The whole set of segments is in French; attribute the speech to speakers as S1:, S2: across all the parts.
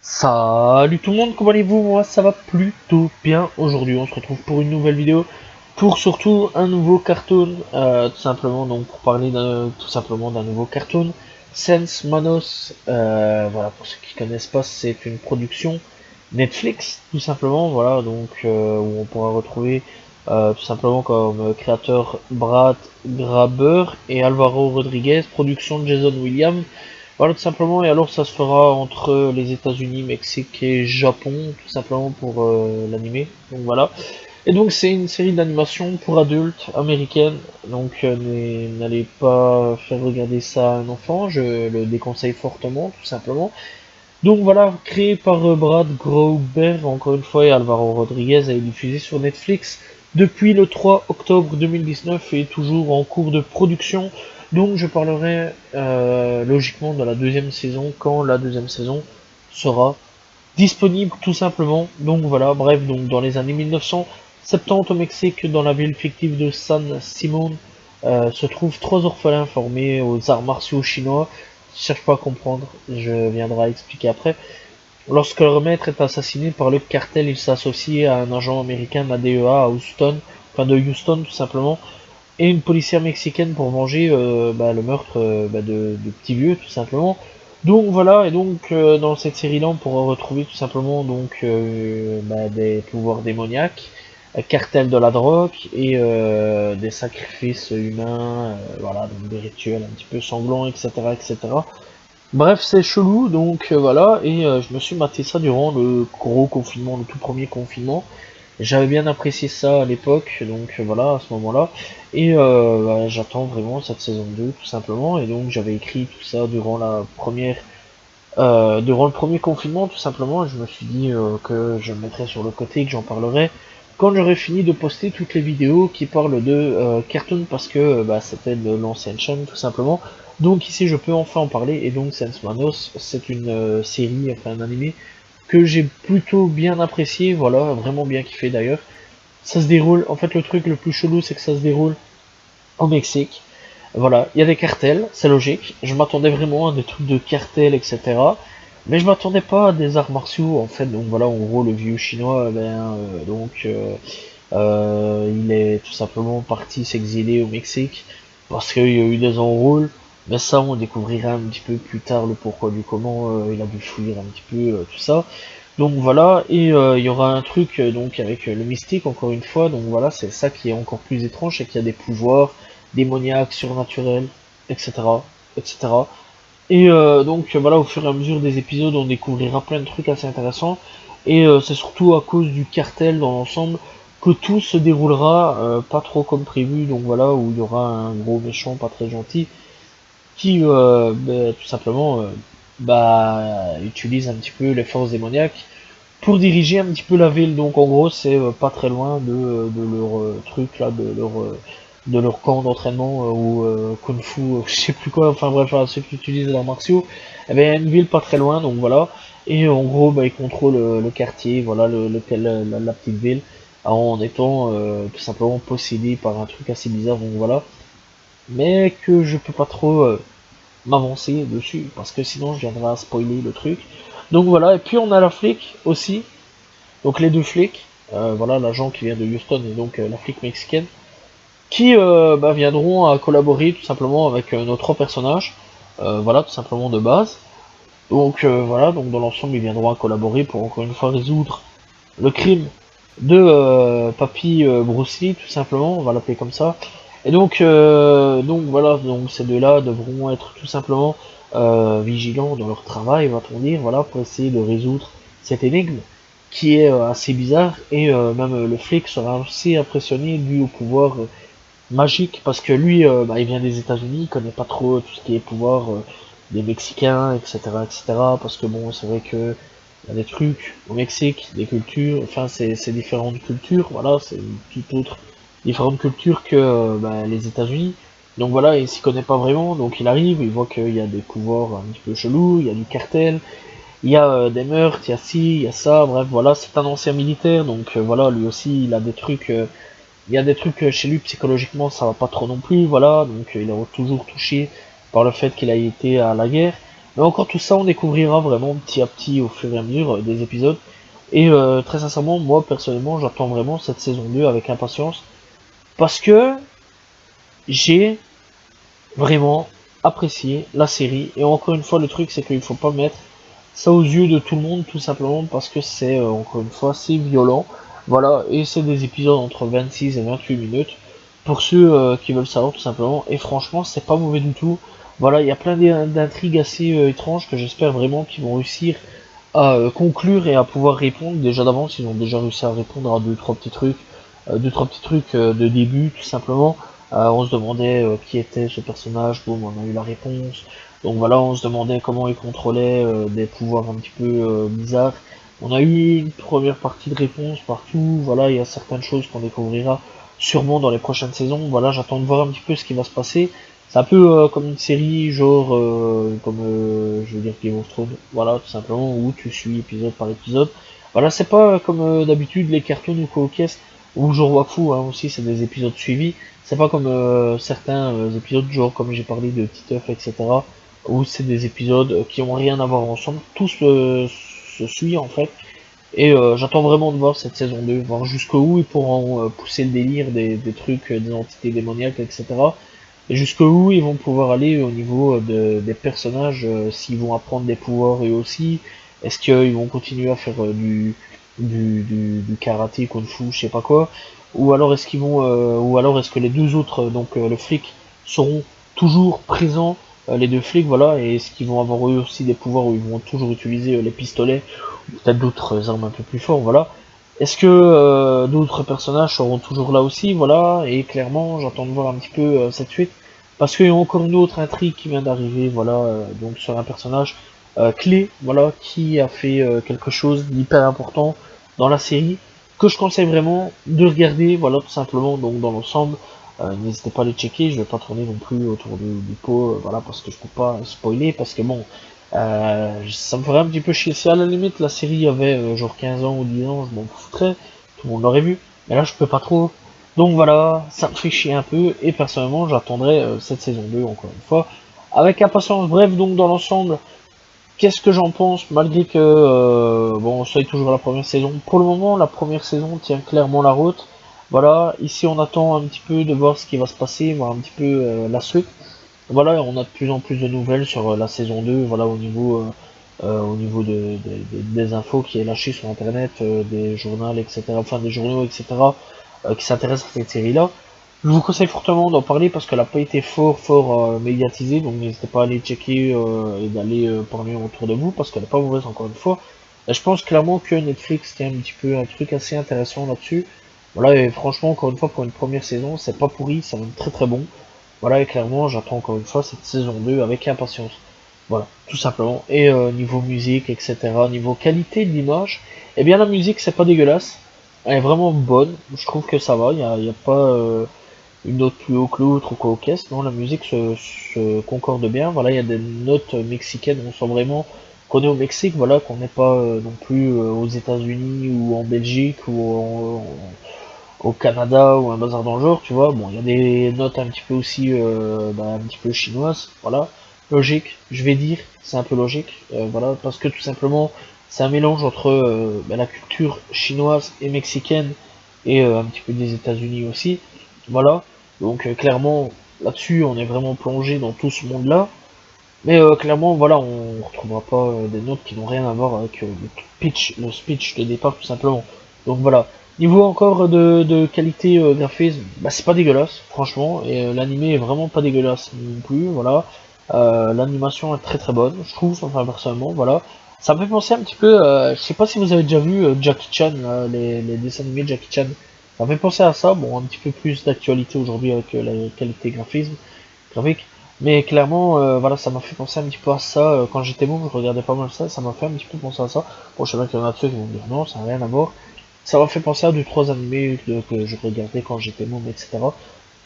S1: Salut tout le monde, comment allez-vous? Moi ça va plutôt bien. Aujourd'hui on se retrouve pour une nouvelle vidéo, pour surtout un nouveau cartoon, tout simplement, donc pour parler tout simplement d'un nouveau cartoon, Sense Manos. Voilà, pour ceux qui connaissent pas, c'est une production Netflix, tout simplement, voilà, donc où on pourra retrouver tout simplement comme créateur Brad Graber et Alvaro Rodriguez, production Jason Williams. Voilà, tout simplement, et alors ça se fera entre les États-Unis, Mexique et Japon, tout simplement pour l'animé. Donc voilà. Et donc c'est une série d'animation pour adultes américaine. Donc n'allez pas faire regarder ça à un enfant, je le déconseille fortement, tout simplement. Donc voilà, créé par Brad Grauber, encore une fois, et Alvaro Rodriguez, et diffusé sur Netflix depuis le 3 octobre 2019 et est toujours en cours de production. Donc je parlerai logiquement de la deuxième saison quand la deuxième saison sera disponible tout simplement. Donc voilà, bref, donc dans les années 1970 au Mexique, dans la ville fictive de San Simón, se trouvent trois orphelins formés aux arts martiaux chinois. Je cherche pas à comprendre, je viendrai expliquer après. Lorsque leur maître est assassiné par le cartel, il s'associe à un agent américain de la DEA à Houston, enfin de Houston tout simplement, et une policière mexicaine pour venger le meurtre de Petit Vieux tout simplement. Donc voilà, et donc dans cette série-là, on pourra retrouver tout simplement donc des pouvoirs démoniaques, un cartel de la drogue et des sacrifices humains, voilà, donc des rituels un petit peu sanglants, etc., etc. Bref, c'est chelou, donc voilà, et je me suis maté ça durant le gros confinement, le tout premier confinement. J'avais bien apprécié ça à l'époque, donc voilà, à ce moment-là. Et j'attends vraiment cette saison 2 tout simplement. Et donc j'avais écrit tout ça durant le premier confinement, tout simplement. Et je me suis dit que je le mettrais sur le côté et que j'en parlerai quand j'aurai fini de poster toutes les vidéos qui parlent de Cartoon, parce que c'était de l'ancienne chaîne, tout simplement. Donc ici, je peux enfin en parler. Et donc, Sense Manos, c'est une série, enfin un animé que j'ai plutôt bien apprécié, voilà, vraiment bien kiffé d'ailleurs. Ça se déroule, en fait le truc le plus chelou c'est que ça se déroule au Mexique. Voilà, il y a des cartels, c'est logique. Je m'attendais vraiment à des trucs de cartels, etc. Mais je m'attendais pas à des arts martiaux en fait. Donc voilà, en gros le vieux chinois, il est tout simplement parti s'exiler au Mexique parce qu'il y a eu des enrôles. Mais ça, on découvrira un petit peu plus tard le pourquoi du comment il a dû fuir un petit peu tout ça. Donc voilà, et il y aura un truc donc avec le mystique encore une fois, donc voilà, c'est ça qui est encore plus étrange, c'est qu'il y a des pouvoirs démoniaques, surnaturels, etc. etc. Et donc voilà, au fur et à mesure des épisodes, on découvrira plein de trucs assez intéressants, et c'est surtout à cause du cartel dans l'ensemble que tout se déroulera pas trop comme prévu, donc voilà, où il y aura un gros méchant pas très gentil qui tout simplement utilise un petit peu les forces démoniaques pour diriger un petit peu la ville. Donc en gros, c'est pas très loin de leur truc là, de leur camp d'entraînement ou kung fu, je sais plus quoi. Enfin bref, voilà, ceux qui utilisent les arts martiaux. Eh bien, il y a une ville pas très loin, donc voilà. Et en gros, ils contrôlent le quartier, voilà, la petite ville, en étant tout simplement possédé par un truc assez bizarre. Donc voilà, mais que je peux pas trop m'avancer dessus parce que sinon je viendrai à spoiler le truc. Donc voilà, et puis on a la flic aussi, donc les deux flics, voilà, l'agent qui vient de Houston et donc la flic mexicaine, qui viendront à collaborer tout simplement avec nos trois personnages, voilà, tout simplement de base. Donc voilà, donc dans l'ensemble ils viendront à collaborer pour encore une fois résoudre le crime de Papy Bruce Lee, tout simplement, on va l'appeler comme ça. Et donc voilà, donc ces deux-là devront être tout simplement vigilants dans leur travail, va-t-on dire, voilà, pour essayer de résoudre cette énigme qui est assez bizarre, et même le flic sera aussi impressionné dû au pouvoir magique, parce que lui, il vient des États-Unis, il connaît pas trop tout ce qui est pouvoir des Mexicains, etc., etc., parce que bon, c'est vrai que il y a des trucs au Mexique, des cultures, enfin c'est différentes cultures, voilà, c'est tout autre, différentes cultures que les États-Unis. Donc voilà, il s'y connaît pas vraiment, donc il arrive, il voit qu'il y a des pouvoirs un petit peu chelous, il y a du cartel, il y a des meurtres, il y a ci, il y a ça, bref, voilà, c'est un ancien militaire, donc voilà, lui aussi, il a des trucs, il y a des trucs chez lui psychologiquement, ça va pas trop non plus, voilà, donc il est toujours touché par le fait qu'il a été à la guerre. Mais encore tout ça, on découvrira vraiment petit à petit au fur et à mesure des épisodes. Et très sincèrement, moi personnellement, j'attends vraiment cette saison 2 avec impatience. Parce que j'ai vraiment apprécié la série. Et encore une fois, le truc, c'est qu'il faut pas mettre ça aux yeux de tout le monde, tout simplement parce que c'est, encore une fois, c'est violent. Voilà, et c'est des épisodes entre 26 et 28 minutes. Pour ceux qui veulent savoir, tout simplement. Et franchement, c'est pas mauvais du tout. Voilà, il y a plein d'intrigues assez étranges que j'espère vraiment qu'ils vont réussir à conclure et à pouvoir répondre. Déjà d'avance, ils ont déjà réussi à répondre à deux trois petits trucs de début, tout simplement. On se demandait qui était ce personnage, bon, on a eu la réponse. Donc voilà, on se demandait comment il contrôlait des pouvoirs un petit peu bizarres. On a eu une première partie de réponse partout. Voilà, il y a certaines choses qu'on découvrira sûrement dans les prochaines saisons. Voilà, j'attends de voir un petit peu ce qui va se passer. C'est un peu comme une série, genre, comme, je veux dire, Game of Thrones, voilà, tout simplement, où tu suis épisode par épisode. Voilà, c'est pas comme d'habitude les cartoons ou quoi, ou genre Wakfu, hein, aussi, c'est des épisodes suivis. C'est pas comme certains épisodes, genre, comme j'ai parlé de Titeuf, etc., où c'est des épisodes qui ont rien à voir ensemble, tous se suivent, en fait. Et j'attends vraiment de voir cette saison 2, voir jusqu'où ils pourront pousser le délire des trucs, des entités démoniaques, etc. Et jusqu'où ils vont pouvoir aller au niveau des personnages, s'ils vont apprendre des pouvoirs eux aussi, est-ce qu'ils vont continuer à faire du karaté, kung fu, je sais pas quoi, ou alors est-ce qu'ils vont, ou alors est-ce que les deux autres, donc le flic, seront toujours présents, les deux flics, voilà, et est-ce qu'ils vont avoir eux aussi des pouvoirs où ils vont toujours utiliser les pistolets, ou peut-être d'autres armes un peu plus fortes, voilà. Est-ce que d'autres personnages seront toujours là aussi, voilà, et clairement j'attends de voir un petit peu cette suite, parce qu'il y a encore une autre intrigue qui vient d'arriver, voilà, donc sur un personnage clé, voilà, qui a fait quelque chose d'hyper important dans la série, que je conseille vraiment de regarder, voilà, tout simplement, donc dans l'ensemble, n'hésitez pas à les checker, je vais pas tourner non plus autour du pot, voilà, parce que je peux pas spoiler, parce que bon, ça me ferait un petit peu chier. Si à la limite la série avait genre 15 ans ou 10 ans, je m'en foutrais, tout le monde l'aurait vu. Mais là je peux pas trop. Donc voilà, ça me fait chier un peu, et personnellement j'attendrai cette saison 2 encore une fois, avec impatience. Bref, donc dans l'ensemble, qu'est-ce que j'en pense, malgré que, bon, on soit toujours la première saison. Pour le moment, la première saison tient clairement la route. Voilà, ici on attend un petit peu de voir ce qui va se passer, voir un petit peu la suite. Voilà, on a de plus en plus de nouvelles sur la saison 2, voilà, au niveau des infos qui est lâché sur internet, des journaux, etc., enfin des journaux, etc., qui s'intéressent à cette série-là. Je vous conseille fortement d'en parler parce qu'elle n'a pas été fort médiatisée, donc n'hésitez pas à aller checker et d'aller parler autour de vous parce qu'elle n'est pas mauvaise encore une fois. Et je pense clairement que Netflix tient un petit peu un truc assez intéressant là-dessus. Voilà, et franchement, encore une fois, pour une première saison, c'est pas pourri, c'est même très très bon. Voilà, et clairement, j'attends encore une fois cette saison 2 avec impatience. Voilà, tout simplement. Et niveau musique, etc., niveau qualité de l'image, eh bien la musique, c'est pas dégueulasse. Elle est vraiment bonne. Je trouve que ça va. Y a pas une note plus haut que l'autre ou quoi au caisse. Non, la musique se concorde bien. Voilà, il y a des notes mexicaines. On sent vraiment qu'on est au Mexique. Voilà, qu'on n'est pas non plus aux États-Unis ou en Belgique ou au Canada ou un bazar dans le genre, tu vois. Bon, il y a des notes un petit peu aussi, un petit peu chinoises, voilà. Logique, je vais dire, c'est un peu logique, voilà, parce que tout simplement, c'est un mélange entre la culture chinoise et mexicaine et un petit peu des États-Unis aussi, voilà. Donc clairement, là-dessus, on est vraiment plongé dans tout ce monde-là. Mais clairement, voilà, on retrouvera pas des notes qui n'ont rien à voir avec le speech de départ, tout simplement. Donc voilà. Niveau encore de qualité graphisme, bah c'est pas dégueulasse, franchement, et l'animé est vraiment pas dégueulasse non plus, voilà. L'animation est très très bonne, je trouve, enfin personnellement, voilà. Ça me fait penser un petit peu, je sais pas si vous avez déjà vu Jackie Chan, là, les dessins animés de Jackie Chan. Ça me fait penser à ça, bon, un petit peu plus d'actualité aujourd'hui avec la qualité graphique. Mais clairement, voilà, ça m'a fait penser un petit peu à ça. Quand j'étais môme, je regardais pas mal ça m'a fait un petit peu penser à ça. Bon, je sais bien qu'il y en a de ceux qui vont me dire non, ça n'a rien à voir. Ça m'a fait penser à deux trois animés que je regardais quand j'étais môme, etc.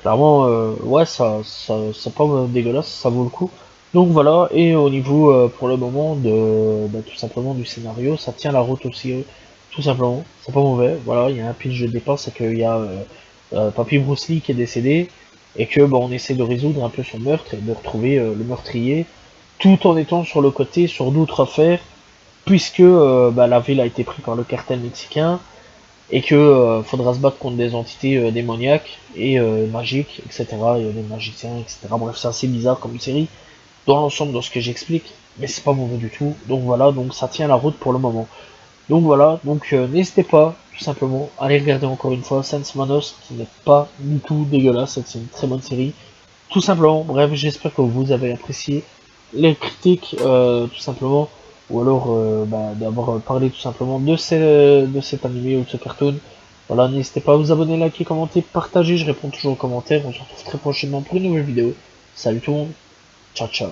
S1: Clairement, ouais, c'est pas dégueulasse, ça vaut le coup. Donc voilà, et au niveau, pour le moment, tout simplement du scénario, ça tient la route aussi, tout simplement. C'est pas mauvais, voilà, il y a un pitch de départ, c'est qu'il y a Papy Bruce Lee qui est décédé, et que, bon, on essaie de résoudre un peu son meurtre, et de retrouver le meurtrier, tout en étant sur le côté sur d'autres affaires, puisque la ville a été prise par le cartel mexicain, et que faudra se battre contre des entités démoniaques et magiques, etc. Et des magiciens, etc. Bref, c'est assez bizarre comme série, dans l'ensemble, dans ce que j'explique, mais c'est pas mauvais du tout. Donc voilà, donc ça tient la route pour le moment. Donc voilà, donc n'hésitez pas, tout simplement, à aller regarder encore une fois Sense Manos, qui n'est pas du tout dégueulasse, c'est une très bonne série. Tout simplement, bref, j'espère que vous avez apprécié les critiques, tout simplement, ou alors d'avoir parlé tout simplement de cet animé ou de ce cartoon. Voilà, n'hésitez pas à vous abonner, liker, commenter, partager, je réponds toujours aux commentaires, on se retrouve très prochainement pour une nouvelle vidéo. Salut tout le monde, ciao ciao.